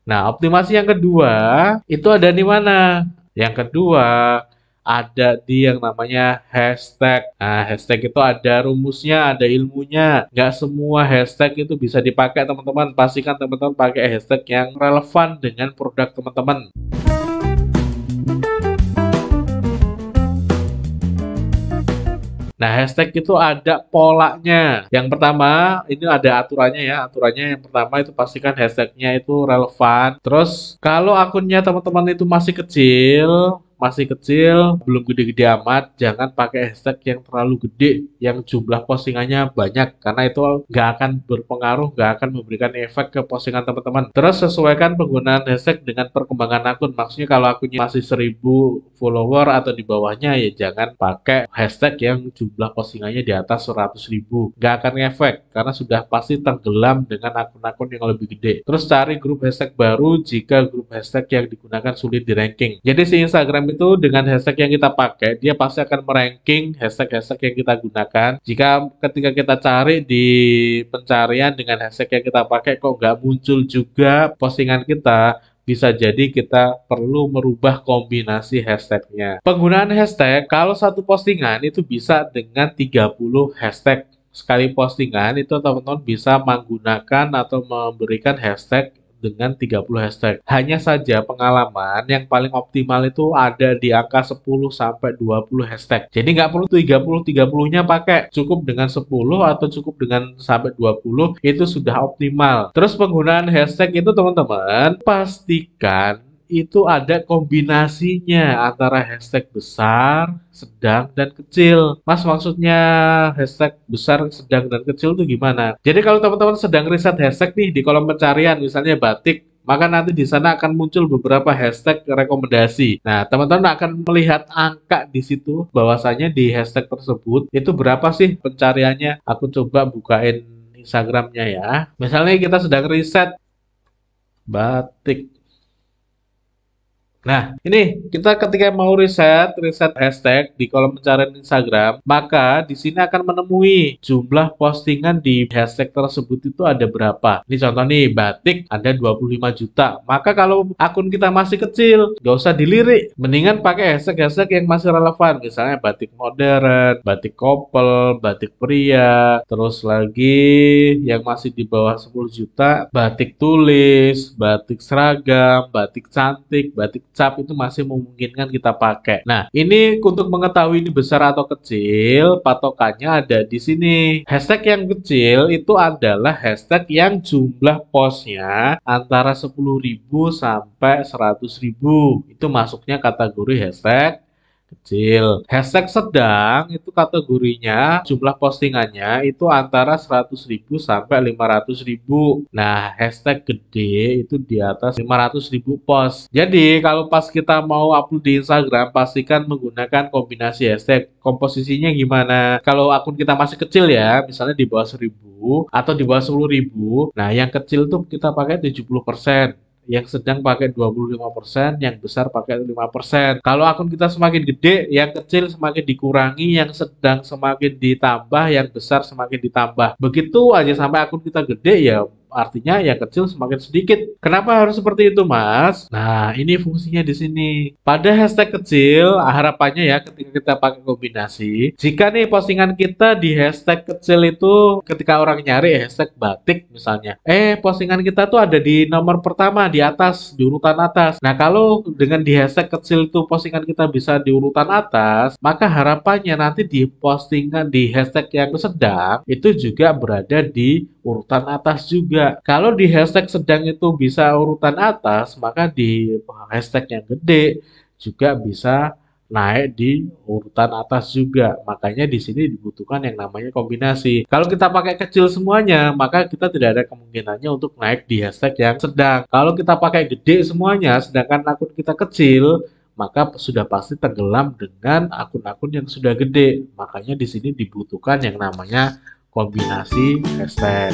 Nah, optimasi yang kedua itu ada di mana? Yang kedua ada di yang namanya hashtag. Nah, hashtag itu ada rumusnya, ada ilmunya. Nggak semua hashtag itu bisa dipakai teman-teman. Pastikan teman-teman pakai hashtag yang relevan dengan produk teman-teman. Nah, hashtag itu ada polanya. Yang pertama, ini ada aturannya ya. Aturannya yang pertama itu pastikan hashtagnya itu relevan. Terus, kalau akunnya teman-teman itu masih kecil, belum gede-gede amat, jangan pakai hashtag yang terlalu gede, yang jumlah postingannya banyak, karena itu nggak akan berpengaruh, nggak akan memberikan efek ke postingan teman-teman. Terus, sesuaikan penggunaan hashtag dengan perkembangan akun. Maksudnya kalau akunnya masih 1000 follower atau di bawahnya, ya jangan pakai hashtag yang jumlah postingannya di atas 100.000. Nggak akan efek, karena sudah pasti tenggelam dengan akun-akun yang lebih gede. Terus cari grup hashtag baru jika grup hashtag yang digunakan sulit di ranking. Jadi si Instagram itu dengan hashtag yang kita pakai, dia pasti akan meranking hashtag-hashtag yang kita gunakan. Jika ketika kita cari di pencarian dengan hashtag yang kita pakai kok nggak muncul juga postingan kita, bisa jadi kita perlu merubah kombinasi hashtagnya. Penggunaan hashtag, kalau satu postingan itu bisa dengan 30 hashtag. Sekali postingan itu teman-teman bisa menggunakan atau memberikan hashtag dengan 30 hashtag. Hanya saja pengalaman yang paling optimal itu ada di angka 10 sampai 20 hashtag. Jadi nggak perlu 30-30-nya pakai. Cukup dengan 10 atau cukup dengan sampai 20 itu sudah optimal. Terus penggunaan hashtag itu teman-teman pastikan itu ada kombinasinya antara hashtag besar, sedang, dan kecil. Mas, maksudnya hashtag besar, sedang, dan kecil itu gimana? Jadi kalau teman-teman sedang riset hashtag nih di kolom pencarian, misalnya batik, maka nanti di sana akan muncul beberapa hashtag rekomendasi. Nah, teman-teman akan melihat angka di situ, bahwasanya di hashtag tersebut itu berapa sih pencariannya. Aku coba bukain Instagramnya ya. Misalnya kita sedang riset batik. Nah, ini kita ketika mau riset hashtag di kolom pencarian Instagram, maka di sini akan menemui jumlah postingan di hashtag tersebut itu ada berapa. Ini contoh nih, batik ada 25 juta. Maka kalau akun kita masih kecil, nggak usah dilirik. Mendingan pakai hashtag-hashtag yang masih relevan. Misalnya batik modern, batik couple, batik pria, terus lagi yang masih di bawah 10 juta, batik tulis, batik seragam, batik cantik, batik cap itu masih memungkinkan kita pakai. Nah, ini untuk mengetahui ini besar atau kecil, patokannya ada di sini. Hashtag yang kecil itu adalah hashtag yang jumlah postnya antara 10.000 sampai 100.000. Itu masuknya kategori hashtag kecil. Hashtag sedang itu kategorinya jumlah postingannya itu antara 100.000 sampai 500.000. Nah, hashtag gede itu di atas 500.000 post. Jadi, kalau pas kita mau upload di Instagram, pastikan menggunakan kombinasi hashtag. Komposisinya gimana? Kalau akun kita masih kecil ya, misalnya di bawah 1.000 atau di bawah 10.000. Nah, yang kecil tuh kita pakai 70%. Yang sedang pakai 25%, yang besar pakai 5%. Kalau akun kita semakin gede, yang kecil semakin dikurangi, yang sedang semakin ditambah, yang besar semakin ditambah. Begitu aja sampai akun kita gede ya, artinya yang kecil semakin sedikit. Kenapa harus seperti itu, Mas? Nah, ini fungsinya di sini. Pada hashtag kecil, harapannya ya ketika kita pakai kombinasi, jika nih postingan kita di hashtag kecil itu ketika orang nyari hashtag batik misalnya, postingan kita tuh ada di nomor pertama di atas, di urutan atas. Nah, kalau dengan di hashtag kecil itu postingan kita bisa di urutan atas, maka harapannya nanti di postingan di hashtag yang sedang itu juga berada di urutan atas juga. Kalau di hashtag sedang itu bisa urutan atas, maka di hashtag yang gede juga bisa naik di urutan atas juga. Makanya di sini dibutuhkan yang namanya kombinasi. Kalau kita pakai kecil semuanya, maka kita tidak ada kemungkinannya untuk naik di hashtag yang sedang. Kalau kita pakai gede semuanya, sedangkan akun kita kecil, maka sudah pasti tenggelam dengan akun-akun yang sudah gede. Makanya di sini dibutuhkan yang namanya kombinasi hashtag.